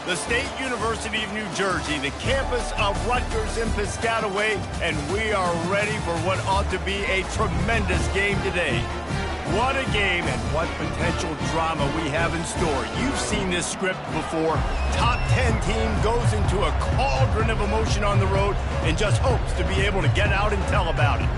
the State University of New Jersey, the campus of Rutgers in Piscataway, and we are ready for what ought to be a tremendous game today. What a game and what potential drama we have in store. You've seen this script before. Top 10 team goes into a cauldron of emotion on the road and just hopes to be able to get out and tell about it.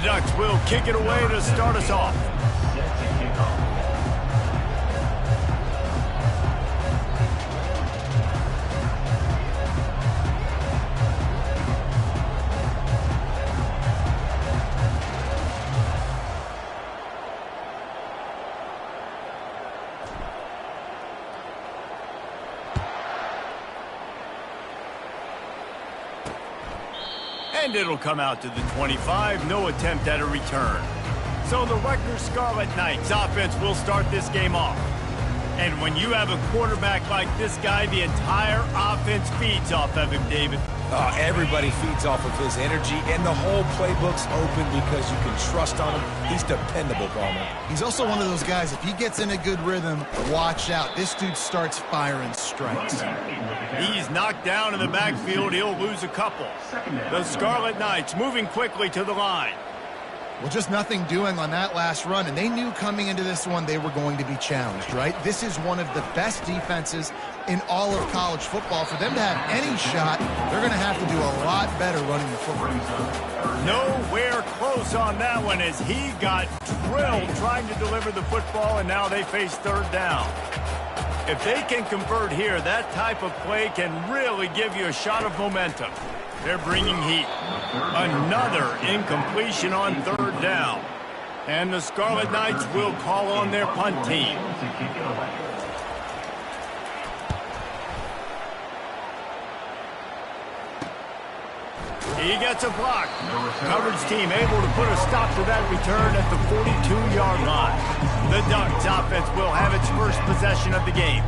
Ducks will kick it away to start us off. And it'll come out to the 25, no attempt at a return. So the Rutgers Scarlet Knights offense will start this game off. And when you have a quarterback like this guy, the entire offense feeds off of him, David. Everybody feeds off of his energy, and the whole playbook's open because you can trust on him. He's dependable, Palmer. He's also one of those guys, if he gets in a good rhythm, watch out. This dude starts firing strikes. He's knocked down in the backfield. He'll lose a couple. The Scarlet Knights moving quickly to the line. Well, just nothing doing on that last run, and they knew coming into this one they were going to be challenged, right? This is one of the best defenses in all of college football. For them to have any shot, they're going to have to do a lot better running the football. Nowhere close on that one as he got drilled trying to deliver the football, and now they face third down. If they can convert here, that type of play can really give you a shot of momentum. They're bringing heat. Another incompletion on third down. And the Scarlet Knights will call on their punt team. He gets a block. Coverage team able to put a stop to that return at the 42-yard line. The Ducks offense will have its first possession of the game.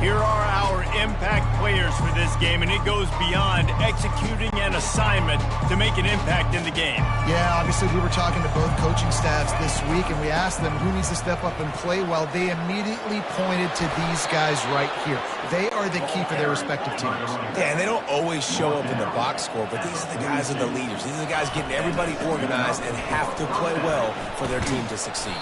Here are our impact players for this game, and it goes beyond executing an assignment to make an impact in the game. Yeah, obviously we were talking to both coaching staffs this week, and we asked them who needs to step up and play well. They immediately pointed to these guys right here. They are the key for their respective teams. Yeah, and they don't always show up in the box score, but these are the guys that are the leaders. These are the guys getting everybody organized and have to play well for their team to succeed.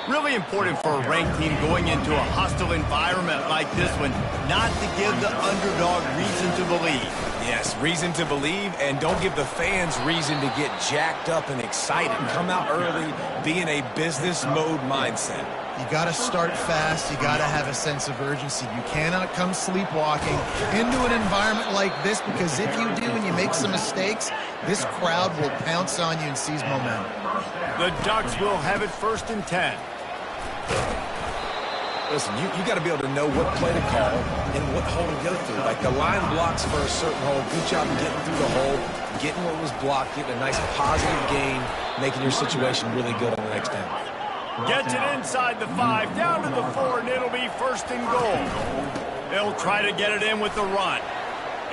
Really important for a ranked team going into a hostile environment like this one, not to give the underdog reason to believe. Yes, reason to believe, and don't give the fans reason to get jacked up and excited. Come out early, be in a business mode mindset. You got to start fast. You got to have a sense of urgency. You cannot come sleepwalking into an environment like this, because if you do and you make some mistakes, this crowd will pounce on you and seize momentum. The Ducks will have it 1st and 10. Listen, you got to be able to know what play to call and what hole to go through. Like the line blocks for a certain hole. Good job of getting through the hole, getting what was blocked, getting a nice positive gain, making your situation really good on the next down. Gets it inside the 5, down to the 4, and it'll be 1st and goal. They'll try to get it in with the run.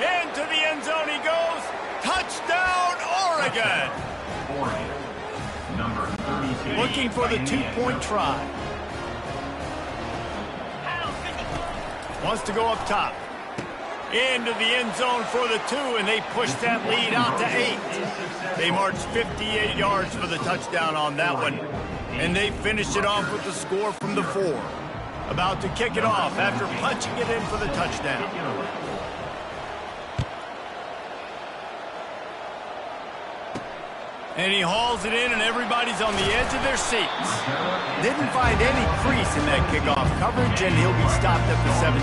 Into the end zone he goes. Touchdown, Oregon! Looking for the 2-point try. Wants to go up top. Into the end zone for the 2, and they push that lead out to 8. They march 58 yards for the touchdown on that one. And they finish it off with the score from the 4. About to kick it off after punching it in for the touchdown. And he hauls it in, and everybody's on the edge of their seats. Didn't find any crease in that kickoff coverage, and he'll be stopped at the 17.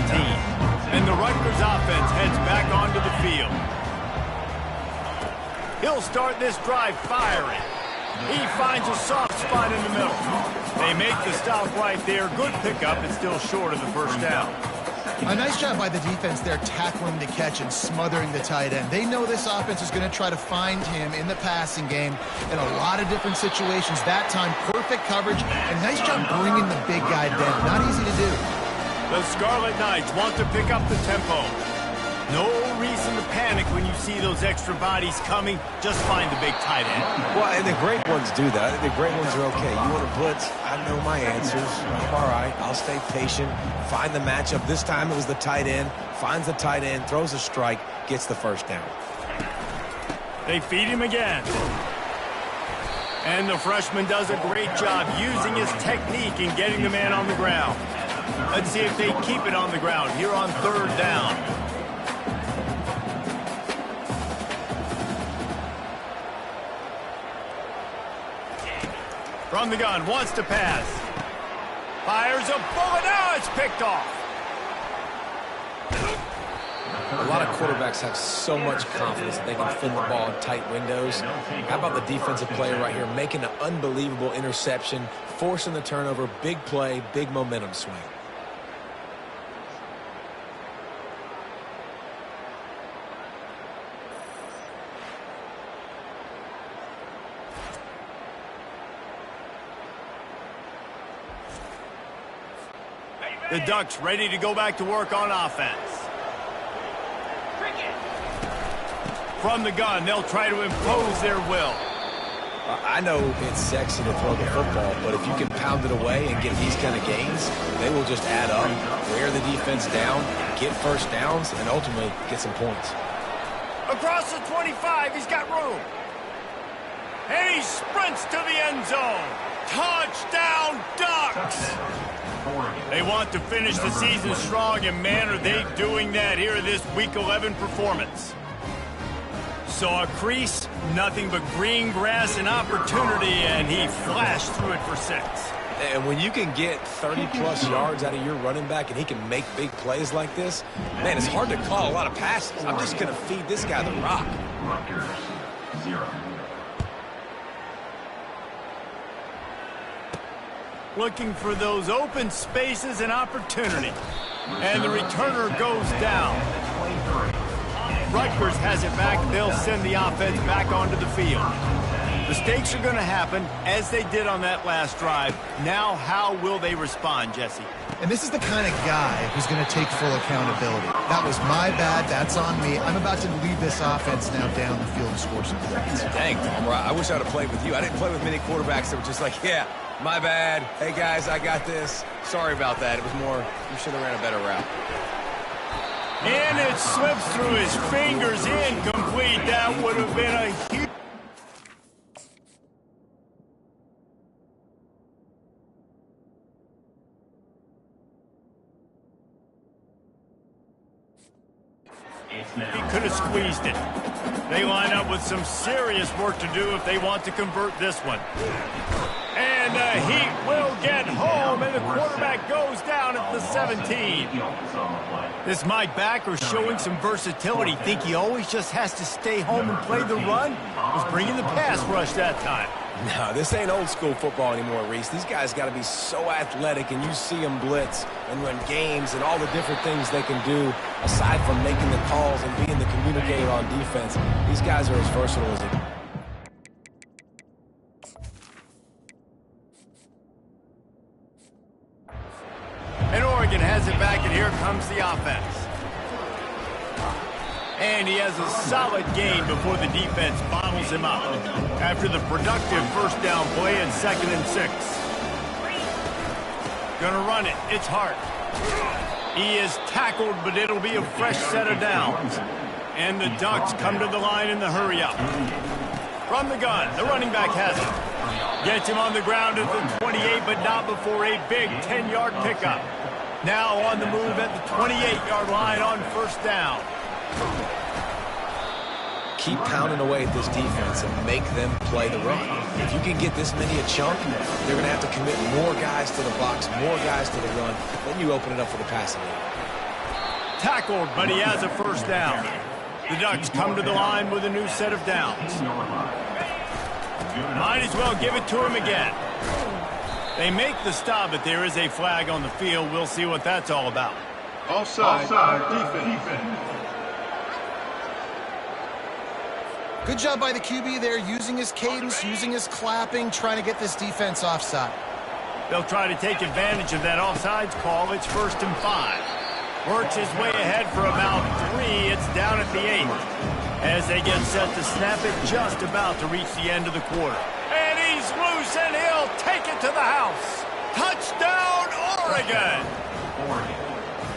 And the Rutgers offense heads back onto the field. He'll start this drive firing. He finds a soft spot in the middle. They make the stop right there. Good pickup. It's still short of the 1st down. A nice job by the defense there, tackling the catch and smothering the tight end. They know this offense is going to try to find him in the passing game in a lot of different situations. That time, perfect coverage, and nice job bringing the big guy down. Not easy to do. The Scarlet Knights want to pick up the tempo. No reason to panic when you see those extra bodies coming. Just find the big tight end. Well, and the great ones do that. I think the great ones are okay. You want to blitz, I know my answers. I'm all right. I'll stay patient, find the matchup. This time it was the tight end. Finds the tight end, throws a strike, gets the first down. They feed him again. And the freshman does a great job using his technique and getting the man on the ground. Let's see if they keep it on the ground here on third down. From the gun, wants to pass. Fires a bullet. Now it's picked off. A lot of quarterbacks have so much confidence that they can fit the ball in tight windows. How about the defensive player right here making an unbelievable interception, forcing the turnover, big play, big momentum swing. The Ducks ready to go back to work on offense. From the gun, they'll try to impose their will. I know it's sexy to throw the football, but if you can pound it away and get these kind of gains, they will just add up, wear the defense down, get first downs, and ultimately get some points. Across the 25, he's got room. And he sprints to the end zone. Touchdown, Ducks! They want to finish the season strong, and man, are they doing that here in this Week 11 performance. Saw a crease, nothing but green grass and opportunity, and he flashed through it for 6. And when you can get 30-plus yards out of your running back and he can make big plays like this, man, it's hard to call a lot of passes. I'm just going to feed this guy the rock. Rutgers, 0. Looking for those open spaces and opportunity. And the returner goes down. Rutgers has it back. They'll send the offense back onto the field. Mistakes are going to happen, as they did on that last drive. Now, how will they respond, Jesse? And this is the kind of guy who's going to take full accountability. That was my bad. That's on me. I'm about to lead this offense now down the field and score some points. Dang, Tom, I wish I would have played with you. I didn't play with many quarterbacks that were just like, yeah, my bad. Hey, guys, I got this. Sorry about that. It was more, you should have ran a better route. And it slips through his fingers, incomplete. That would have been a huge... He could have squeezed it. They line up with some serious work to do if they want to convert this one. And the Heat will get home, and the quarterback goes down at the 17. This Mike backer showing some versatility. Think he always just has to stay home and play the run? Was bringing the pass rush that time. No, this ain't old school football anymore, Reese. These guys got to be so athletic, and you see them blitz and run games and all the different things they can do aside from making the calls and being the communicator on defense. These guys are as versatile as they. And Oregon has it back, and here comes the offense. And he has a solid gain before the defense bottles him up. After the productive first down play and 2nd and 6. Gonna run it. It's Hart. He is tackled, but it'll be a fresh set of downs. And the Ducks come to the line in the hurry up. From the gun, the running back has it. Gets him on the ground at the 28, but not before a big 10-yard pickup. Now on the move at the 28-yard line on first down. Keep pounding away at this defense and make them play the run. If you can get this many a chunk, they're going to have to commit more guys to the box, more guys to the run. Then you open it up for the passing game. Tackled, but he has a first down. The Ducks come to the line with a new set of downs. Might as well give it to him again. They make the stop, but there is a flag on the field. We'll see what that's all about. Offside. Defense. Good job by the QB there, using his cadence, using his clapping, trying to get this defense offside. They'll try to take advantage of that offsides call. It's 1st and 5. Works his way ahead for about 3. It's down at the 8. As they get set to snap it, just about to reach the end of the quarter. And he's loose, and he'll take it to the house. Touchdown, Oregon!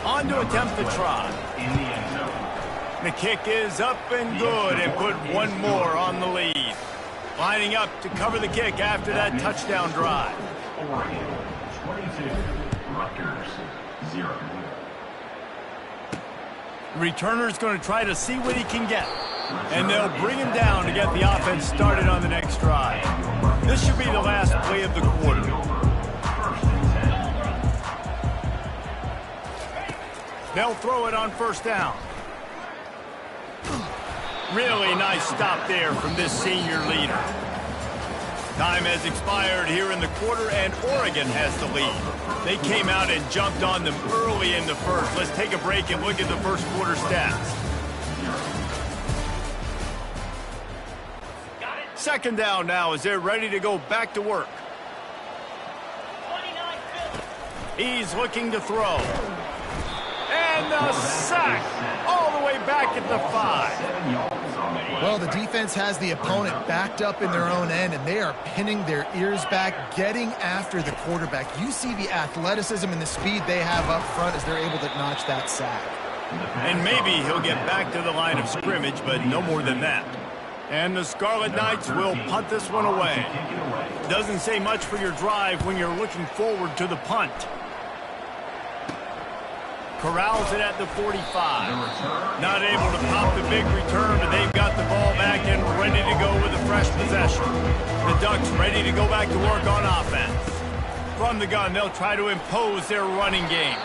On to attempt the try. In the end zone. The kick is up and good, and put one more on the lead. Lining up to cover the kick after that touchdown drive. Oregon 22. Rutgers 0. The returner's going to try to see what he can get. And they'll bring him down to get the offense started on the next drive. This should be the last play of the quarter. They'll throw it on 1st down. Really nice stop there from this senior leader. Time has expired here in the quarter, and Oregon has the lead. They came out and jumped on them early in the first. Let's take a break and look at the first quarter stats. 2nd down now as they're ready to go back to work. He's looking to throw. And the sack all the way back at the 5. Well, the defense has the opponent backed up in their own end, and they are pinning their ears back, getting after the quarterback. You see the athleticism and the speed they have up front as they're able to notch that sack. And maybe he'll get back to the line of scrimmage, but no more than that. And the Scarlet Knights will punt this one away. Doesn't say much for your drive when you're looking forward to the punt. Corrals it at the 45. Not able to pop the big return, but they've got the ball back and ready to go with a fresh possession. The Ducks ready to go back to work on offense. From the gun, they'll try to impose their running game.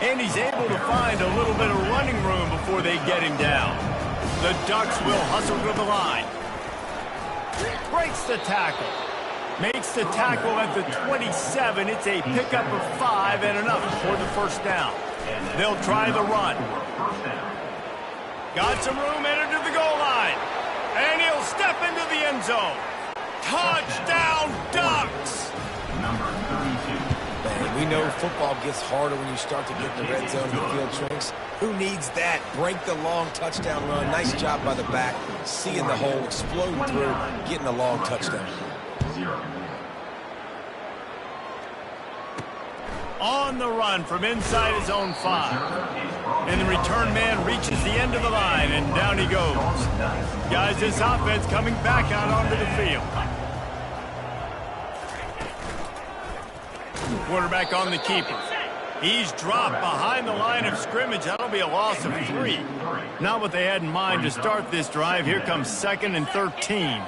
And he's able to find a little bit of running room before they get him down. The Ducks will hustle to the line. Breaks the tackle. Makes the tackle at the 27. It's a pickup of 5 and enough for the 1st down. They'll try the run. Got some room headed to the goal line. And he'll step into the end zone. Touchdown, Ducks! Number 32. Man, we know football gets harder when you start to get in the red zone and the field shrinks. Who needs that? Break the long touchdown run. Nice job by the back. Seeing the hole, explode through, getting a long touchdown. 0. On the run from inside his own 5. And the return man reaches the end of the line, and down he goes. Guys, this offense coming back out onto the field. Quarterback on the keeper. He's dropped behind the line of scrimmage. That'll be a loss of 3. Not what they had in mind to start this drive. Here comes 2nd and 13.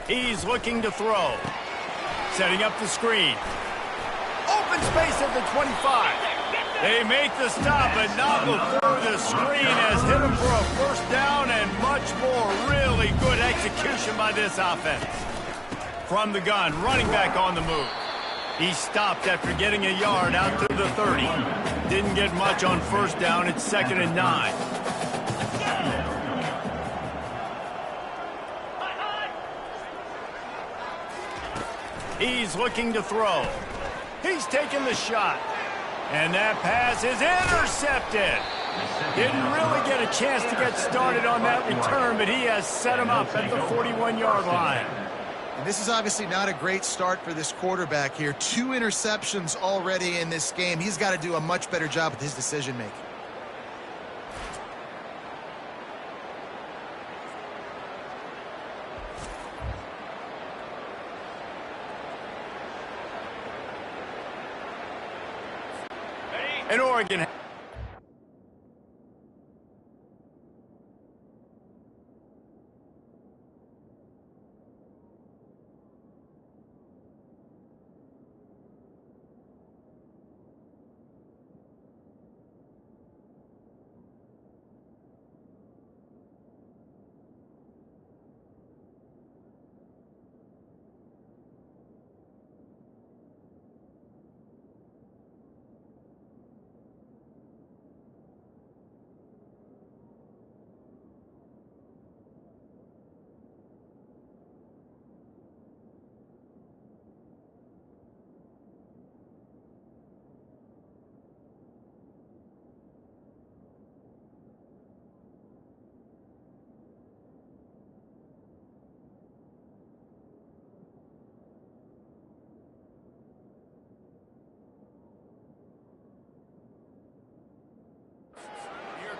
He's looking to throw. Setting up the screen. Open space at the 25. They make the stop, but not before the screen has hit him for a 1st down and much more. Really good execution by this offense. From the gun, running back on the move. He stopped after getting a yard out to the 30. Didn't get much on 1st down. It's 2nd and 9. He's looking to throw. He's taking the shot. And that pass is intercepted. Didn't really get a chance to get started on that return, but he has set him up at the 41-yard line. And this is obviously not a great start for this quarterback here. 2 interceptions already in this game. He's got to do a much better job with his decision-making. And Oregon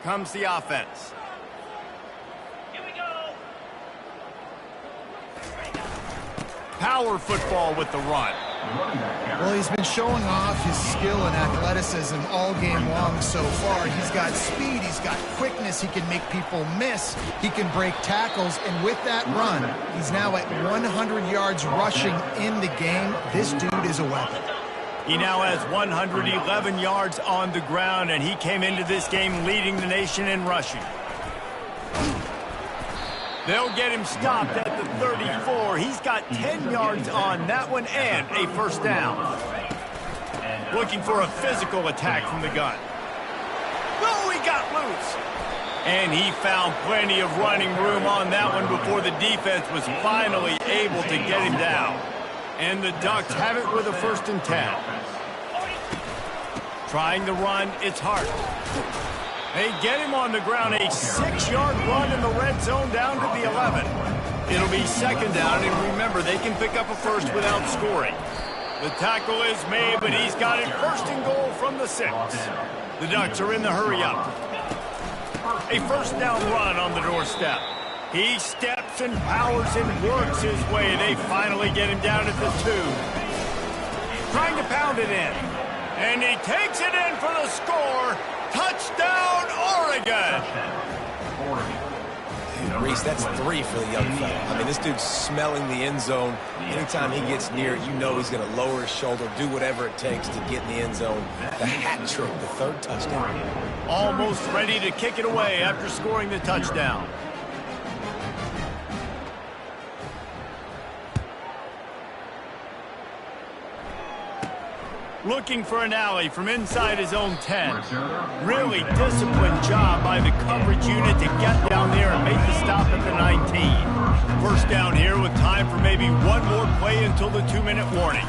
comes the offense. Power football with the run. Well, he's been showing off his skill and athleticism all game long so far. He's got speed, he's got quickness, he can make people miss, he can break tackles, and with that run, he's now at 100 yards rushing in the game. This dude is a weapon. He now has 111 yards on the ground, and he came into this game leading the nation in rushing. They'll get him stopped at the 34. He's got 10 yards on that one and a first down. Looking for a physical attack from the gun. Oh, he got loose. And he found plenty of running room on that one before the defense was finally able to get him down. And the Ducks have it with a 1st and 10. Trying to run, it's hard. They get him on the ground, a 6-yard run in the red zone down to the 11. It'll be 2nd down, and remember, they can pick up a first without scoring. The tackle is made, but he's got it 1st and goal from the 6. The Ducks are in the hurry-up. A 1st down run on the doorstep. He steps and powers and works his way. They finally get him down at the 2. Trying to pound it in. And he takes it in for the score. Touchdown, Oregon! Reese, that's 3 for the young fella. I mean, this dude's smelling the end zone. Anytime he gets near it, you know he's going to lower his shoulder, do whatever it takes to get in the end zone. The hat trick, the 3rd touchdown. Almost ready to kick it away after scoring the touchdown. Looking for an alley from inside his own 10. Really disciplined job by the coverage unit to get down there and make the stop at the 19. 1st down here with time for maybe one more play until the 2-minute warning.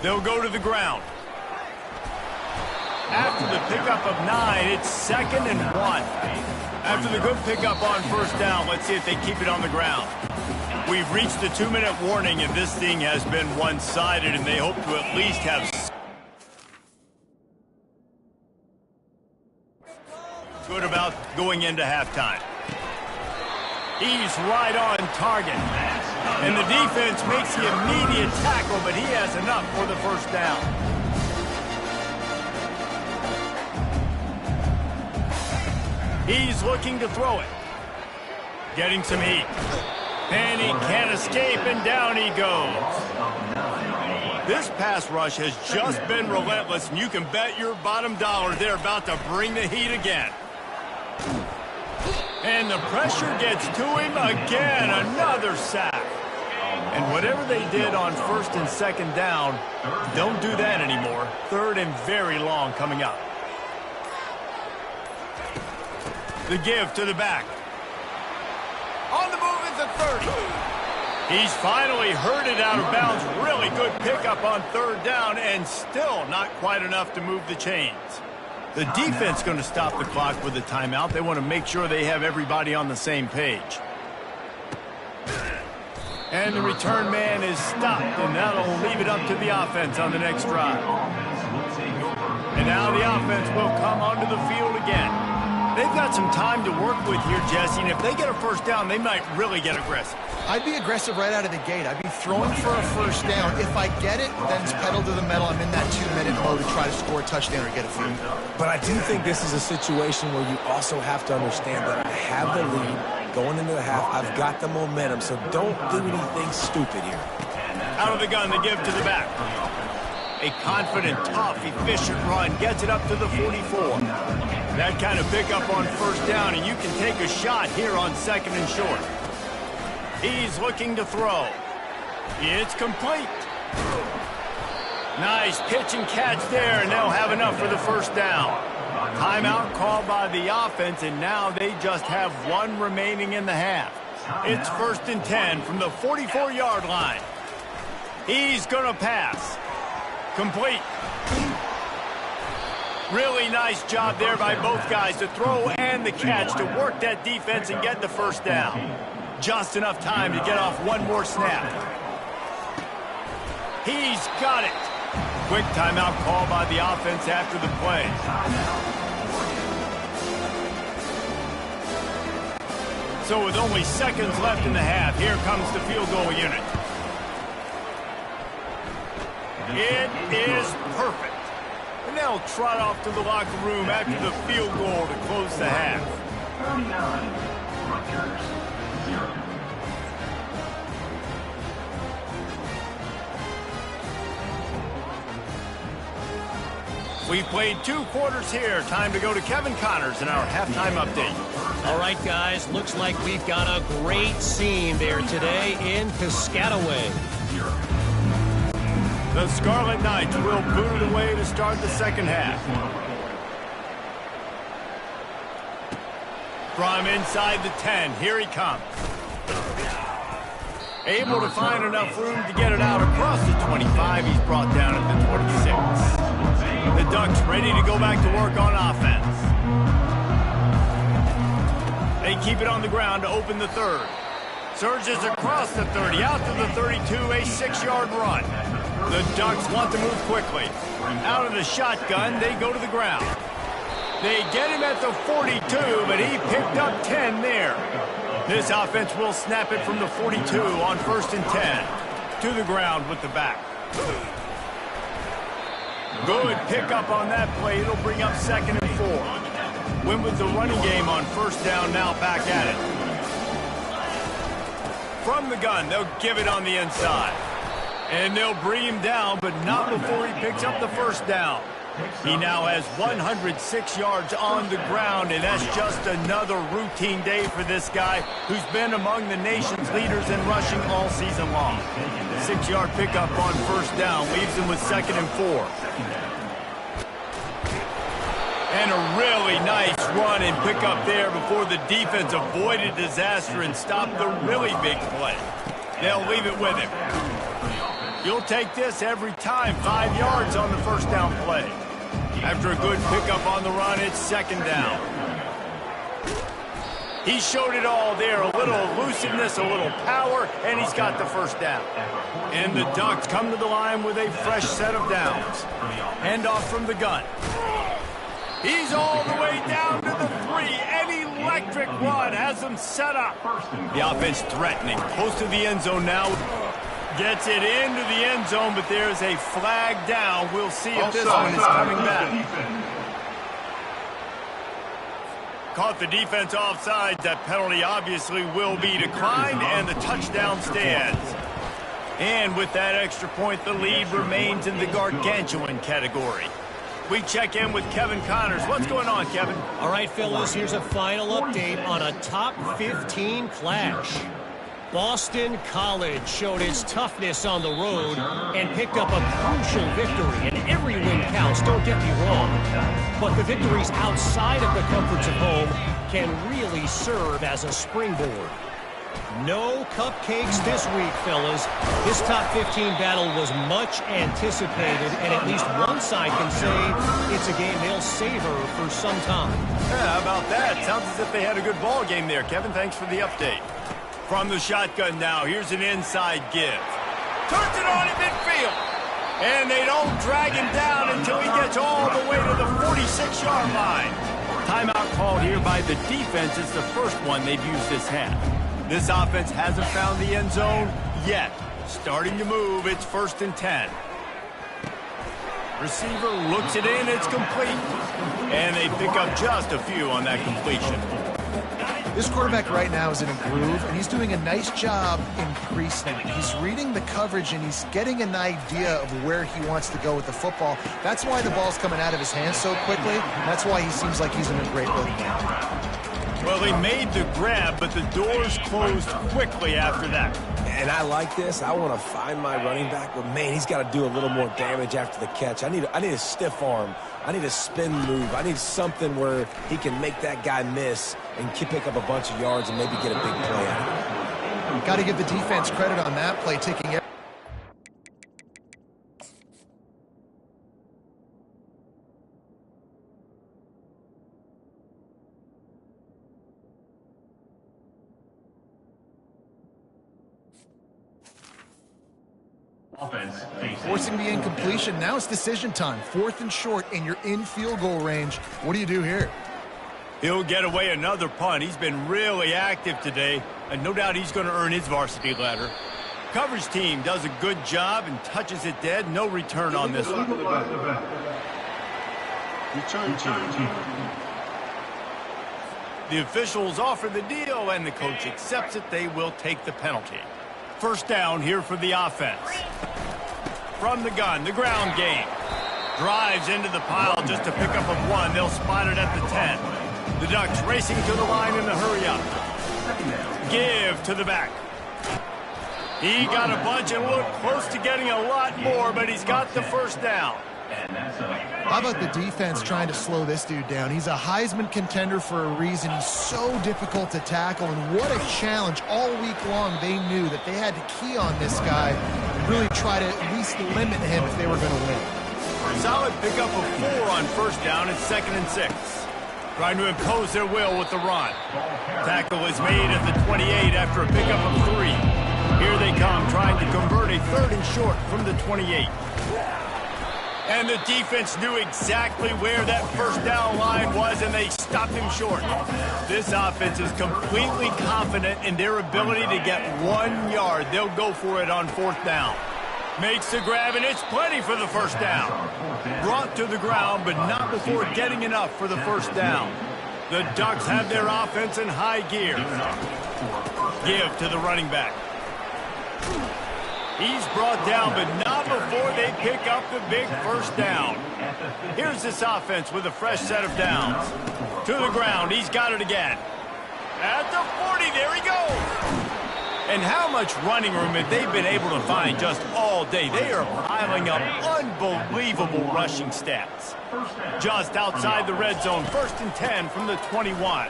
They'll go to the ground. After the pickup of 9, it's 2nd and 1. After the good pickup on 1st down, let's see if they keep it on the ground. We've reached the 2-minute warning, and this thing has been one-sided, and they hope to at least have good about going into halftime. He's right on target. And the defense makes the immediate tackle, but he has enough for the 1st down. He's looking to throw it. Getting some heat. And he can't escape, and down he goes. This pass rush has just been relentless, and you can bet your bottom dollar they're about to bring the heat again. And the pressure gets to him again. Another sack. And whatever they did on 1st and 2nd down, don't do that anymore. 3rd and very long coming up. The give to the back. On the move is the 30. He's finally herded out of bounds. Really good pickup on 3rd down, and still not quite enough to move the chains. The defense going to stop the clock with a timeout. They want to make sure they have everybody on the same page. And the return man is stopped, and that'll leave it up to the offense on the next drive. And now the offense will come onto the field again. They've got some time to work with here, Jesse, and if they get a 1st down, they might really get aggressive. I'd be aggressive right out of the gate. I'd be throwing for a 1st down. If I get it, then it's pedal to the metal. I'm in that 2-minute mode to try to score a touchdown or get a field goal. But I do think this is a situation where you also have to understand that I have the lead going into the half. I've got the momentum, so don't do anything stupid here. Out of the gun, the give to the back. A confident, tough, efficient run gets it up to the 44. That kind of pickup on 1st down, and you can take a shot here on 2nd and short. He's looking to throw. It's complete. Nice pitch and catch there, and they'll have enough for the 1st down. Timeout called by the offense, and now they just have 1 remaining in the half. It's 1st and 10 from the 44-yard line. He's going to pass. Complete. Really nice job there by both guys to throw and the catch to work that defense and get the 1st down. Just enough time to get off 1 more snap. He's got it. Quick timeout call by the offense after the play. So with only seconds left in the half, here comes the field goal unit. It is perfect. And they'll trot off to the locker room after the field goal to close the half. 39, Rutgers, 0. We played 2 quarters here. Time to go to Kevin Connors in our halftime update. All right, guys, looks like we've got a great scene there today in Piscataway. The Scarlet Knights will boot it away to start the second half. From inside the 10, here he comes. Able to find enough room to get it out across the 25. He's brought down at the 26. The Ducks ready to go back to work on offense. They keep it on the ground to open the third. Surges across the 30, out to the 32, a 6-yard run. The Ducks want to move quickly. Out of the shotgun, they go to the ground. They get him at the 42, but he picked up 10 there. This offense will snap it from the 42 on 1st and 10. To the ground with the back. Good pickup on that play. It'll bring up 2nd and 4. Win with the running game on 1st down, now back at it. From the gun, they'll give it on the inside. And they'll bring him down, but not before he picks up the 1st down. He now has 106 yards on the ground, and that's just another routine day for this guy who's been among the nation's leaders in rushing all season long. 6-yard pickup on 1st down leaves him with 2nd and 4. And a really nice run and pickup there before the defense avoided disaster and stopped the really big play. They'll leave it with him. You'll take this every time. 5 yards on the 1st down play. After a good pickup on the run, it's 2nd down. He showed it all there. A little elusiveness, a little power, and he's got the 1st down. And the Ducks come to the line with a fresh set of downs. Handoff from the gun. He's all the way down to the 3. An electric run has him set up. The offense threatening. Close to the end zone now. Gets it into the end zone, but there's a flag down. We'll see if this one is coming back. Caught the defense offside. That penalty obviously will be declined, and the touchdown stands. And with that extra point, the lead remains in the gargantuan category. We check in with Kevin Connors. What's going on, Kevin? All right, fellas, here's a final update on a top 15 clash. Boston College showed its toughness on the road and picked up a crucial victory. And every win counts, don't get me wrong. But the victories outside of the comforts of home can really serve as a springboard. No cupcakes this week, fellas. This top 15 battle was much anticipated, and at least one side can say it's a game they'll savor for some time. Yeah, how about that? Sounds as if they had a good ball game there, Kevin. Thanks for the update. From the shotgun now, here's an inside give. Turns it on in midfield. And they don't drag him down until he gets all the way to the 46-yard line. Timeout called here by the defense. It's the first one they've used this half. This offense hasn't found the end zone yet. Starting to move, it's 1st and 10. Receiver looks it in, it's complete. And they pick up just a few on that completion. This quarterback right now is in a groove, and he's doing a nice job in pre-snap. He's reading the coverage, and he's getting an idea of where he wants to go with the football. That's why the ball's coming out of his hands so quickly. That's why he seems like he's in a great rhythm. Well, he made the grab, but the doors closed quickly after that. And I like this. I want to find my running back, but, man, he's got to do a little more damage after the catch. I need a stiff arm. I need a spin move. I need something where he can make that guy miss and pick up a bunch of yards and maybe get a big play out of it. Got to give the defense credit on that play, taking it. Forcing the incompletion. Now it's decision time. 4th and short, and you're in field goal range. What do you do here? He'll get away another punt. He's been really active today, and no doubt he's going to earn his varsity letter. Coverage team does a good job and touches it dead. No return on this one. Return team. The officials offer the deal, and the coach accepts it. They will take the penalty. First down here for the offense. From the gun, the ground game. Drives into the pile just to pick up a 1. They'll spot it at the 10. The Ducks racing to the line in the hurry-up. Give to the back. He got a bunch and looked close to getting a lot more, but he's got the first down. How about the defense trying to slow this dude down? He's a Heisman contender for a reason. He's so difficult to tackle, and what a challenge. All week long, they knew that they had to key on this guy and really try to at least limit him if they were going to win. Solid pickup of 4 on first down and 2nd and 6. Trying to impose their will with the run. Tackle is made at the 28 after a pickup of 3. Here they come, trying to convert a 3rd and short from the 28. And the defense knew exactly where that first down line was, and they stopped him short. This offense is completely confident in their ability to get 1 yard. They'll go for it on 4th down. Makes the grab, and it's plenty for the first down. Brought to the ground, but not before getting enough for the first down. The Ducks have their offense in high gear. Give to the running back. He's brought down, but not before they pick up the big first down. Here's this offense with a fresh set of downs. To the ground, he's got it again. At the 40, there he goes. And how much running room have they been able to find just all day? They are piling up unbelievable rushing stats. Just outside the red zone, 1st and 10 from the 21.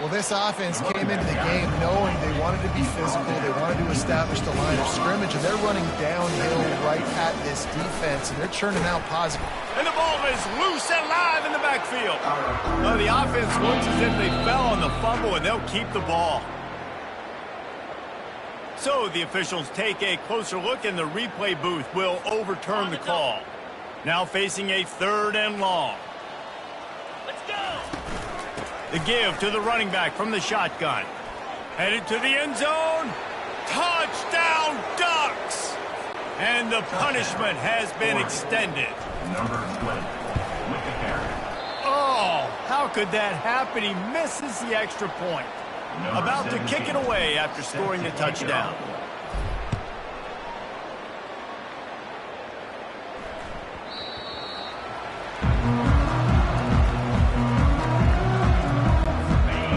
Well, this offense came into the game knowing they wanted to be physical, they wanted to establish the line of scrimmage, and they're running downhill right at this defense, and they're churning out positive. And the ball is loose and live in the backfield. Well, the offense looks as if they fell on the fumble, and they'll keep the ball. So the officials take a closer look, and the replay booth will overturn the call. Now facing a 3rd and long. Let's go! The give to the running back from the shotgun. Headed to the end zone. Touchdown, Ducks! And the punishment has been extended. Oh, how could that happen? He misses the extra point. About to kick it away after scoring the touchdown.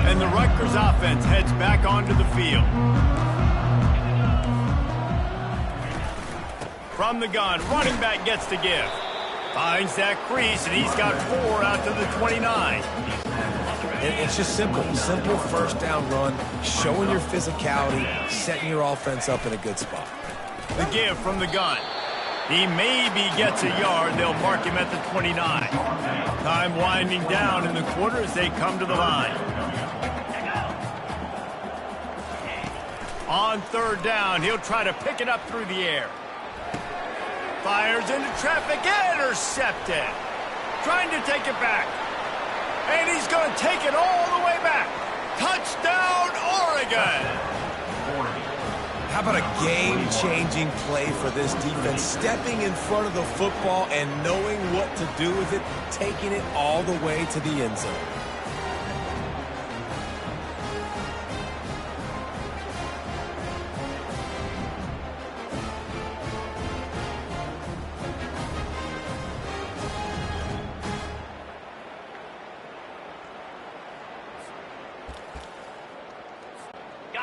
And the Rutgers offense heads back onto the field. From the gun, running back gets to give. Finds that crease, and he's got 4 out to the 29. It's just simple. Simple first down run, showing your physicality, setting your offense up in a good spot. The give from the gun. He maybe gets a yard. They'll mark him at the 29. Time winding down in the quarter as they come to the line. On 3rd down, he'll try to pick it up through the air. Fires into traffic, intercepted. Trying to take it back. And he's going to take it all the way back. Touchdown, Oregon! How about a game-changing play for this defense? Stepping in front of the football and knowing what to do with it, taking it all the way to the end zone.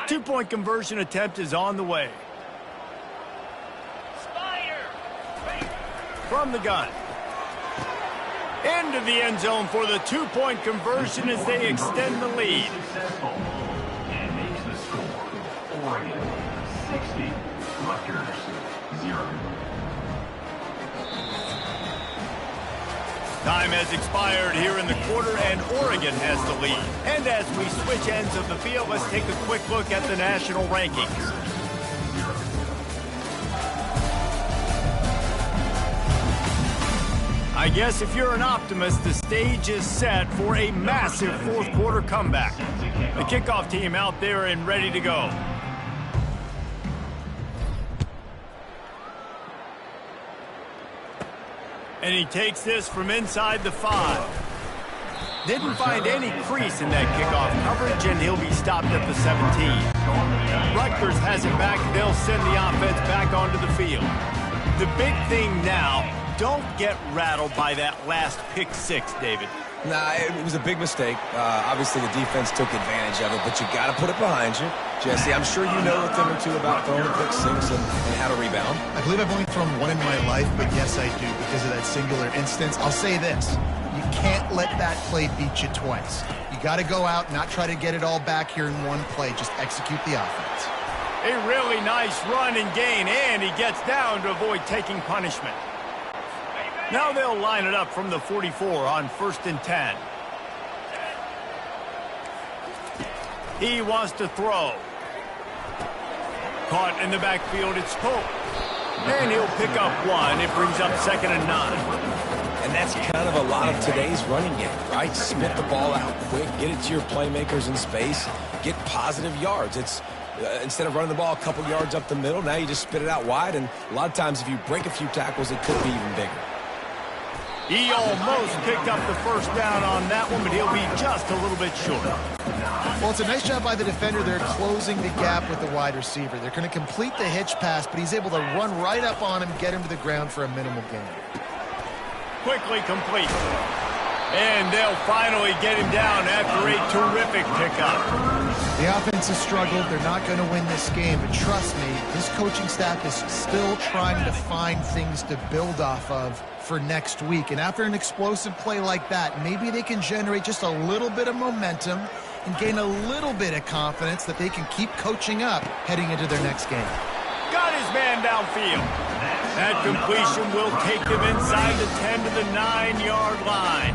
Two-point conversion attempt is on the way. From the gun. Into the end zone for the 2-point conversion as they extend the lead. And makes the score. Oregon 60, Rutgers 0. Time has expired here in the quarter, and Oregon has the lead. And as we switch ends of the field, let's take a quick look at the national rankings. I guess if you're an optimist, the stage is set for a massive fourth quarter comeback. The kickoff team out there and ready to go. And he takes this from inside the 5. Didn't find any crease in that kickoff coverage, and he'll be stopped at the 17. Rutgers has it back. They'll send the offense back onto the field. The big thing now, don't get rattled by that last pick 6, David. Nah, it was a big mistake. Obviously, the defense took advantage of it, but you got to put it behind you. Jesse, I'm sure you know a thing or two about throwing a pick 6 and how to rebound. I believe I've only thrown one in my life, but yes, I do because of that singular instance. I'll say this. You can't let that play beat you twice. You got to go out, not try to get it all back here in one play. Just execute the offense. A really nice run and gain, and he gets down to avoid taking punishment. Now they'll line it up from the 44 on 1st and 10. He wants to throw. Caught in the backfield, it's Pope. And he'll pick up 1. It brings up 2nd and 9. And that's kind of a lot of today's running game, right? Spit the ball out quick, get it to your playmakers in space, get positive yards. It's instead of running the ball a couple yards up the middle, now you just spit it out wide, and a lot of times if you break a few tackles, it could be even bigger. He almost picked up the first down on that one, but he'll be just a little bit short. Well, it's a nice job by the defender. They're closing the gap with the wide receiver. They're going to complete the hitch pass, but he's able to run right up on him, get him to the ground for a minimal gain. Quickly complete. And they'll finally get him down after a terrific pickup. The offense has struggled. They're not going to win this game, but trust me, this coaching staff is still trying to find things to build off of for next week. And after an explosive play like that, maybe they can generate just a little bit of momentum and gain a little bit of confidence that they can keep coaching up heading into their next game. Got his man downfield. That completion will take them inside the 10 to the 9-yard line.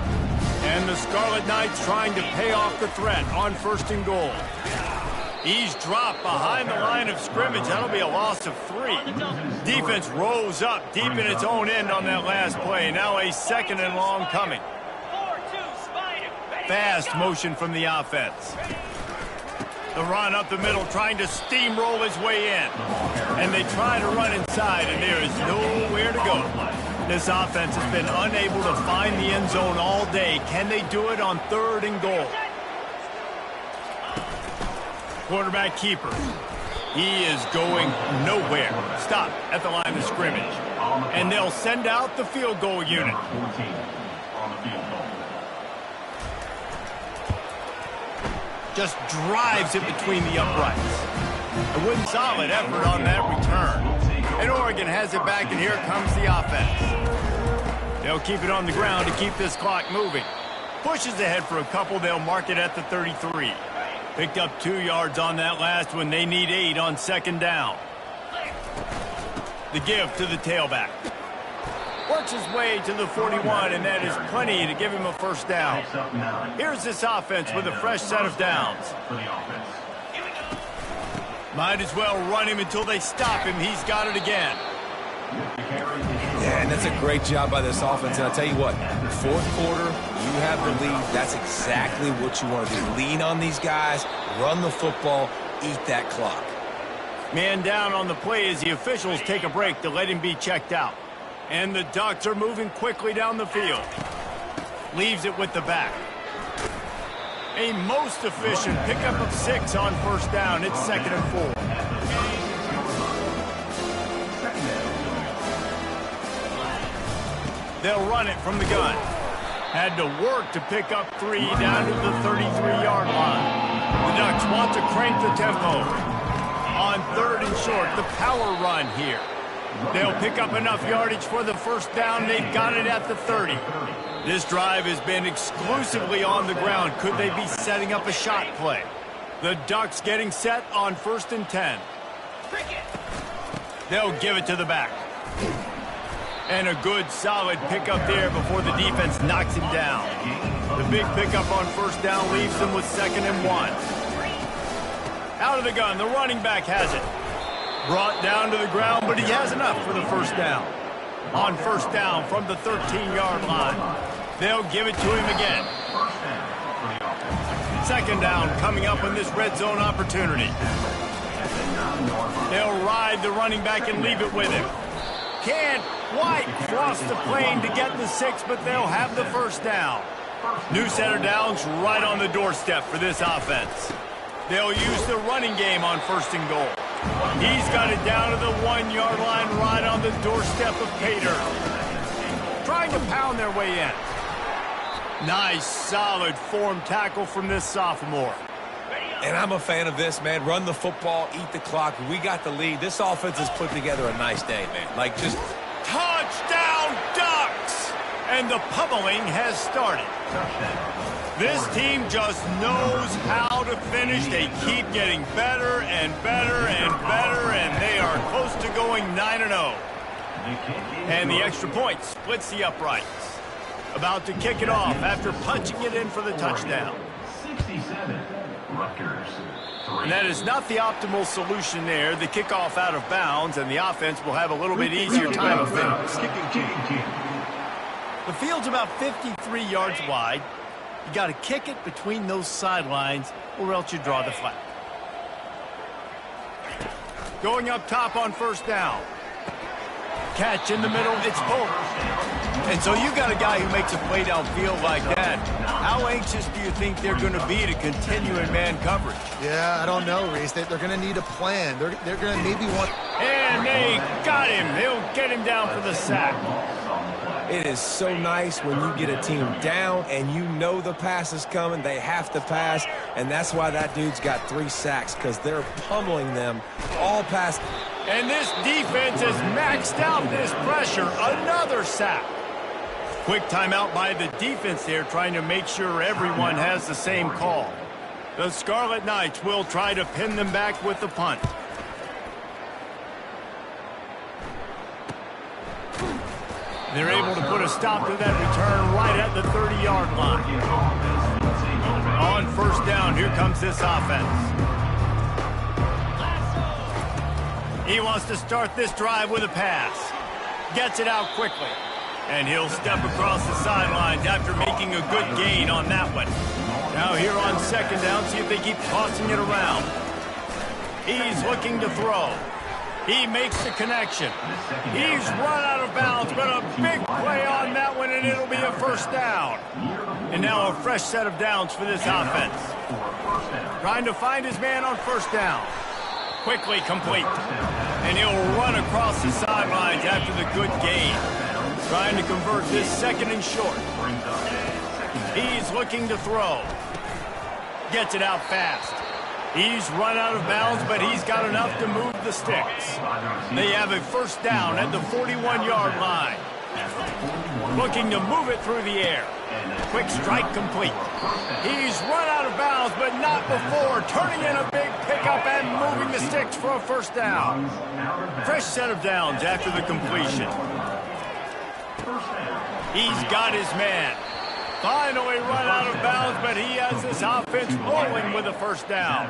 And the Scarlet Knights trying to pay off the threat on 1st and goal. He's dropped behind the line of scrimmage. That'll be a loss of 3. Defense rose up deep in its own end on that last play. Now a 2nd and long coming. Fast motion from the offense. The run up the middle, trying to steamroll his way in. And they try to run inside, and there is nowhere to go. This offense has been unable to find the end zone all day. Can they do it on 3rd and goal? Quarterback keeper. He is going nowhere. Stop at the line of scrimmage. And they'll send out the field goal unit. Just drives it between the uprights. A wooden solid effort on that return. And Oregon has it back, and here comes the offense. They'll keep it on the ground to keep this clock moving. Pushes ahead for a couple. They'll mark it at the 33. Picked up 2 yards on that last one. They need 8 on 2nd down. The give to the tailback. Works his way to the 41, and that is plenty to give him a 1st down. Here's this offense with a fresh set of downs. Might as well run him until they stop him. He's got it again. Yeah, and that's a great job by this offense. And I'll tell you what, 4th quarter, you have the lead. That's exactly what you want to do. Lean on these guys, run the football, eat that clock. Man down on the play as the officials take a break to let him be checked out. And the Ducks are moving quickly down the field. Leaves it with the back. A most efficient pickup of 6 on 1st down. It's 2nd and 4. They'll run it from the gun. Had to work to pick up 3 down to the 33-yard line. The Ducks want to crank the tempo. On 3rd and short, the power run here. They'll pick up enough yardage for the 1st down. They've got it at the 30. This drive has been exclusively on the ground. Could they be setting up a shot play? The Ducks getting set on 1st and 10. They'll give it to the back. And a good, solid pickup there before the defense knocks him down. The big pickup on 1st down leaves them with 2nd and 1. Out of the gun, the running back has it. Brought down to the ground, but he has enough for the 1st down. On first down from the 13-yard line. They'll give it to him again. Second down coming up on this red zone opportunity. They'll ride the running back and leave it with him. Can't quite cross the plane to get the 6, but they'll have the first down. New set of downs right on the doorstep for this offense. They'll use the running game on first and goal. He's got it down to the 1-yard line right on the doorstep of Pater. Trying to pound their way in. Nice, solid form tackle from this sophomore. And I'm a fan of this, man. Run the football, eat the clock. We got the lead. This offense has put together a nice day, man. Like, just... Touchdown, Ducks! And the pummeling has started. This team just knows how to finish. They keep getting better and better and better, and they are close to going 9-0. And the extra point splits the uprights. About to kick it off after punching it in for the touchdown. 67, Rutgers. And that is not the optimal solution there. The kickoff out of bounds, and the offense will have a little bit easier time of things. The field's about 53 yards wide. You got to kick it between those sidelines, or else you draw the flag. Going up top on first down. Catch in the middle, it's pulled. And so you got a guy who makes a play downfield like that. How anxious do you think they're going to be to continue in man coverage? Yeah, I don't know, Reese. They're going to need a plan. They're going to maybe want... And they got him. They'll get him down for the sack. It is so nice when you get a team down and you know the pass is coming. They have to pass, and that's why that dude's got 3 sacks, because they're pummeling them all past. And this defense has maxed out this pressure. Another sack. Quick timeout by the defense there, trying to make sure everyone has the same call. The Scarlet Knights will try to pin them back with the punt. They're able to put a stop to that return right at the 30-yard line. On first down, here comes this offense. He wants to start this drive with a pass. Gets it out quickly. And he'll step across the sidelines after making a good gain on that one. Now here on second down, see if they keep tossing it around. He's looking to throw. He makes the connection. He's run out of bounds, but a big play on that one, and it'll be a first down. And now a fresh set of downs for this offense. Trying to find his man on first down. Quickly complete. And he'll run across the sidelines after the good gain. Trying to convert this second and short. He's looking to throw. Gets it out fast. He's run out of bounds, but he's got enough to move the sticks. They have a first down at the 41-yard line. Looking to move it through the air. Quick strike complete. He's run out of bounds, but not before turning in a big pickup and moving the sticks for a first down. Fresh set of downs after the completion. He's got his man. Finally run out of bounds, but he has this offense rolling with a first down.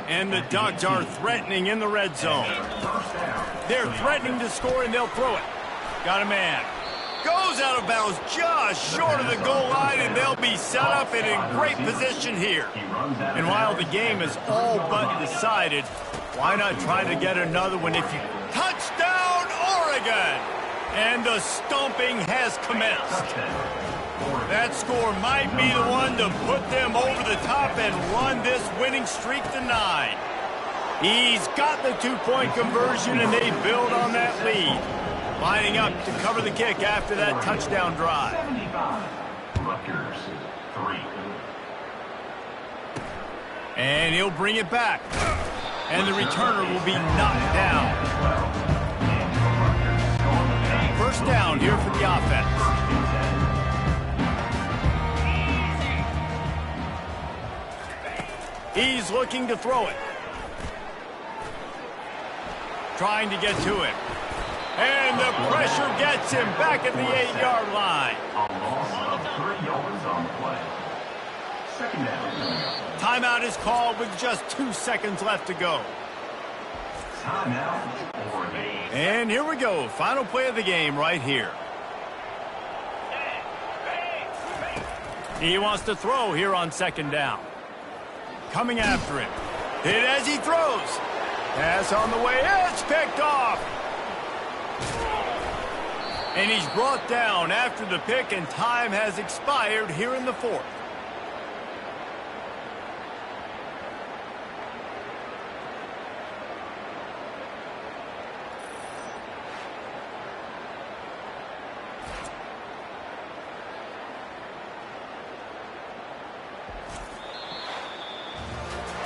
And the Ducks are threatening in the red zone. They're threatening to score, and they'll throw it. Got a man. Goes out of bounds just short of the goal line, and they'll be set up and in great position here. And while the game is all but decided, why not try to get another one if you... Touchdown, Oregon! And the stomping has commenced. That score might be the one to put them over the top and run this winning streak to 9. He's got the 2-point conversion, and they build on that lead. Lining up to cover the kick after that touchdown drive. 75, Rutgers, 3. And he'll bring it back. And the returner will be knocked down. First down here for the offense. He's looking to throw it. Trying to get to it. And the pressure gets him back at the 8-yard line. A loss of 3 yards on the play. Second down. Timeout is called with just 2 seconds left to go. Timeout, Oregon. And here we go. Final play of the game right here. He wants to throw here on second down. Coming after him. Hit as he throws. Pass on the way. It's picked off. And he's brought down after the pick, and time has expired here in the fourth.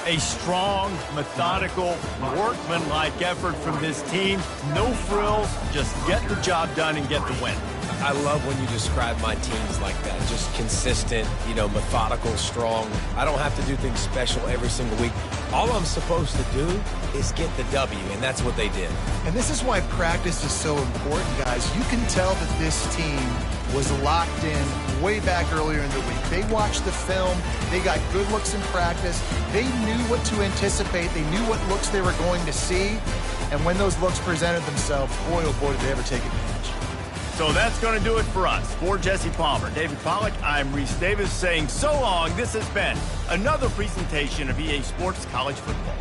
A strong, methodical, workman-like effort from this team. No frills, just get the job done and get the win. I love when you describe my teams like that. Just consistent, methodical, strong. I don't have to do things special every single week. All I'm supposed to do is get the W, and that's what they did. And this is why practice is so important, guys. You can tell that this team was locked in way back earlier in the week. They watched the film. They got good looks in practice. They knew what to anticipate. They knew what looks they were going to see. And when those looks presented themselves, boy, oh boy, did they ever take advantage. So that's going to do it for us. For Jesse Palmer, David Pollack, I'm Reese Davis saying so long. This has been another presentation of EA Sports College Football.